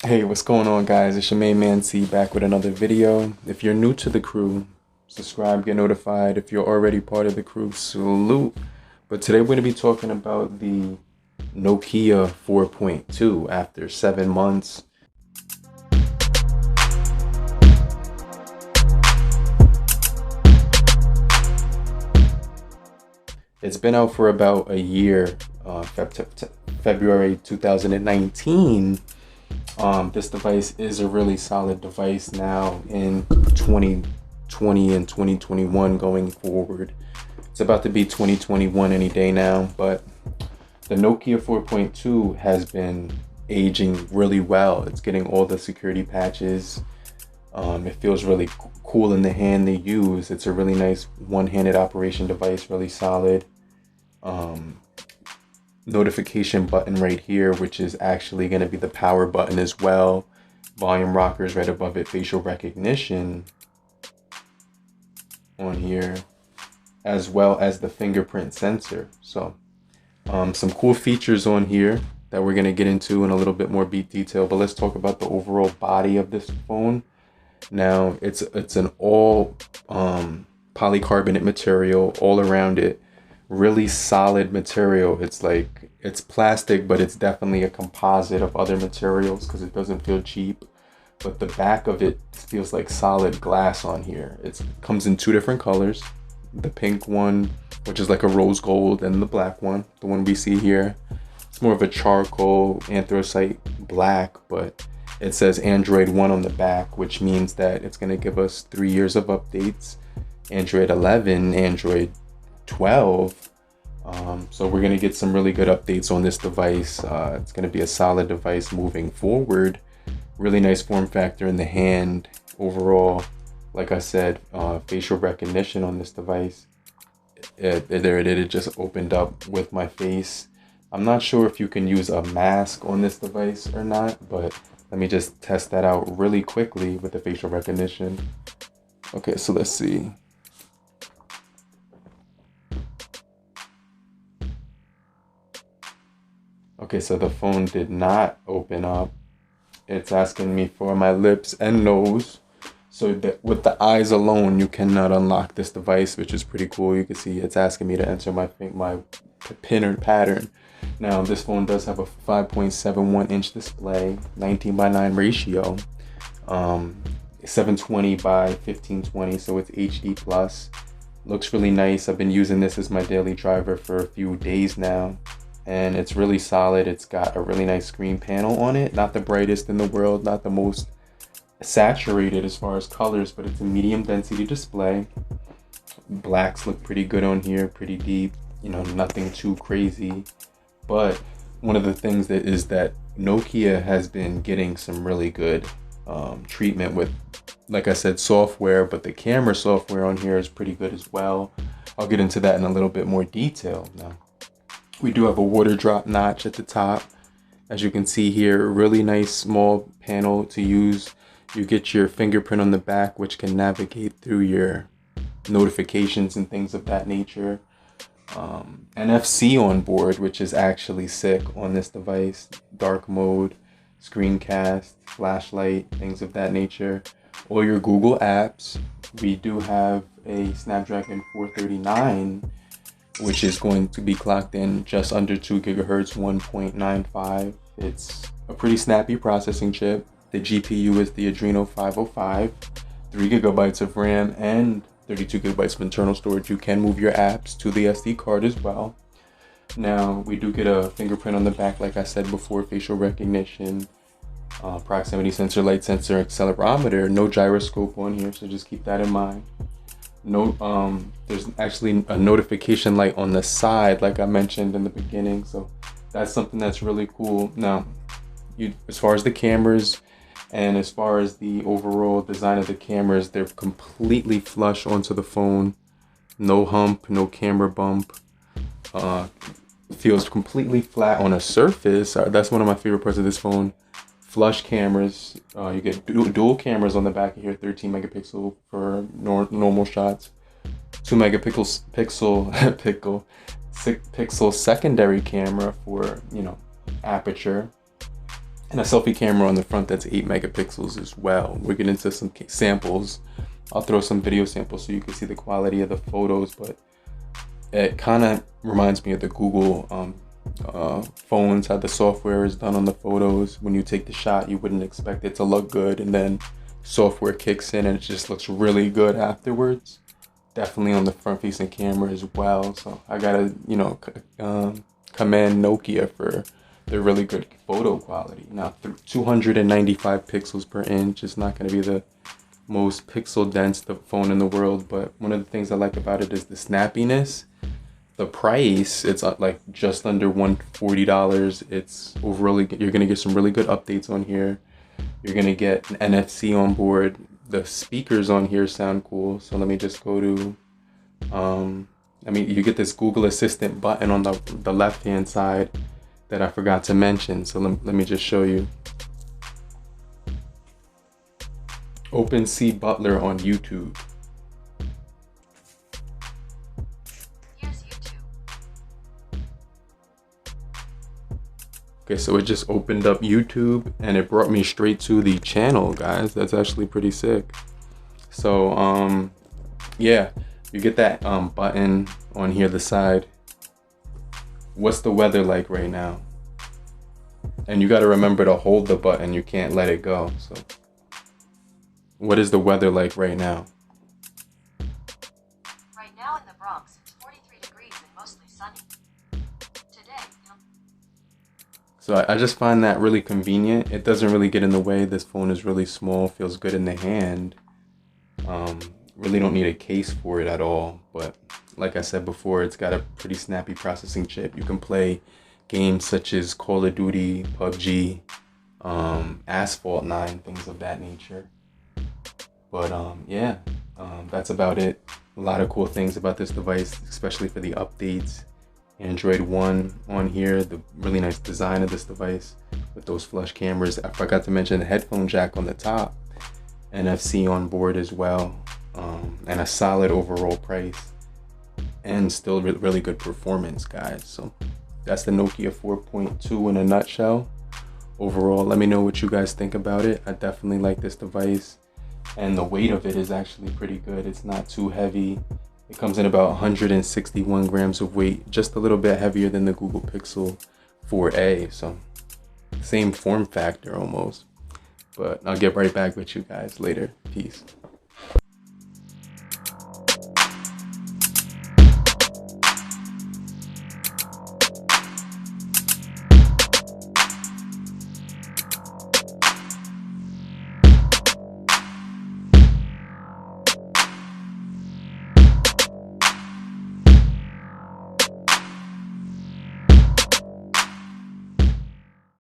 Hey, what's going on, guys? It's your main man C back with another video. If you're new to the crew, subscribe, get notified. If you're already part of the crew, salute. But today we're going to be talking about the Nokia 4.2 after 7 months. It's been out for about a year, February 2019. This device is a really solid device now in 2020 and 2021 going forward. It's about to be 2021 any day now, but the Nokia 4.2 has been aging really well. It's getting all the security patches. It feels really cool in the hand to use. It's a really nice one-handed operation device, really solid. Notification button right here, which is actually going to be the power button as well. Volume rockers right above it, facial recognition on here, as well as the fingerprint sensor. So some cool features on here that we're going to get into in a little bit more detail, but let's talk about the overall body of this phone. Now it's an all polycarbonate material all around it. Really solid material. It's plastic, but it's definitely a composite of other materials because it doesn't feel cheap. But the back of it feels like solid glass on here. It comes in two different colors. The pink one, which is like a rose gold, and the black one, the one we see here. It's more of a charcoal anthracite black, but it says AndroidOne on the back, which means that it's going to give us 3 years of updates. Android 11, Android 12. So we're going to get some really good updates on this device. It's going to be a solid device moving forward. Really nice form factor in the hand overall. Like I said, facial recognition on this device. There it is. It just opened up with my face. I'm not sure if you can use a mask on this device or not, but let me just test that out really quickly with the facial recognition. Okay, so let's see. Okay, so the phone did not open up. It's asking me for my lips and nose. So that with the eyes alone, you cannot unlock this device, which is pretty cool. You can see it's asking me to enter my pin or pattern. Now, this phone does have a 5.71-inch display, 19:9 ratio, 720 by 1520, so it's HD plus. Looks really nice. I've been using this as my daily driver for a few days now, and it's really solid. It's got a really nice screen panel on it. Not the brightest in the world, not the most saturated as far as colors, but it's a medium density display. Blacks look pretty good on here, pretty deep, nothing too crazy. But one of the things that is that Nokia has been getting some really good treatment with, like I said, software, but the camera software on here is pretty good as well. I'll get into that in a little bit more detail. Now, we do have a water drop notch at the top. As you can see here, really nice small panel to use. You get your fingerprint on the back, which can navigate through your notifications and things of that nature. NFC on board, which is actually sick on this device. Dark mode, screencast, flashlight, things of that nature. All your Google apps. We do have a Snapdragon 439, which is going to be clocked in just under 2 gigahertz, 1.95. It's a pretty snappy processing chip. The GPU is the Adreno 505, 3 gigabytes of RAM and 32 gigabytes of internal storage. You can move your apps to the SD card as well. Now, we do get a fingerprint on the back, like I said before, facial recognition, proximity sensor, light sensor, accelerometer. No gyroscope on here, so just keep that in mind. No, there's actually a notification light on the side, like I mentioned in the beginning, so that's something that's really cool. Now, as far as the cameras and as far as the overall design of the cameras, they're completely flush onto the phone. No hump, no camera bump. Feels completely flat on a surface. That's one of my favorite parts of this phone. Flush cameras. You get dual cameras on the back of here, 13 megapixel for normal shots, 2 megapixel secondary camera for aperture, and a selfie camera on the front that's 8 megapixels as well. We'll get into some samples. I'll throw some video samples so you can see the quality of the photos, but it kind of reminds me of the Google phones, how the software is done on the photos. When you take the shot, you wouldn't expect it to look good, and then software kicks in and it just looks really good afterwards. Definitely on the front facing camera as well. So I gotta, you know, commend Nokia for their really good photo quality. Now 295 pixels per inch is not going to be the most pixel dense phone in the world, but one of the things I like about it is the snappiness. The price, it's like just under $140. It's really, you're going to get some really good updates on here. You're going to get an NFC on board. The speakers on here sound cool. So let me just go to you get this Google Assistant button on the left hand side that I forgot to mention. So let me just show you. Open cbutler on YouTube. Here's YouTube. Okay, so it just opened up YouTube and it brought me straight to the channel, guys. That's actually pretty sick. So yeah, you get that button on here, the side. What's the weather like right now? And you got to remember to hold the button. You can't let it go. So what is the weather like right now? Right now in the Bronx, it's 43 degrees and mostly sunny. Today, So I just find that really convenient. It doesn't really get in the way. This phone is really small, feels good in the hand. Really don't need a case for it at all. But like I said before, it's got a pretty snappy processing chip. You can play games such as Call of Duty, PUBG, Asphalt 9, things of that nature. But yeah, that's about it. A lot of cool things about this device, especially for the updates. AndroidOne on here, the really nice design of this device with those flush cameras. I forgot to mention the headphone jack on the top, NFC on board as well, and a solid overall price, and still really good performance, guys. So that's the Nokia 4.2 in a nutshell. Overall, let me know what you guys think about it. I definitely like this device, and the weight of it is actually pretty good. It's not too heavy. It comes in about 161 grams of weight, just a little bit heavier than the Google Pixel 4a. So same form factor almost. But I'll get right back with you guys later. Peace.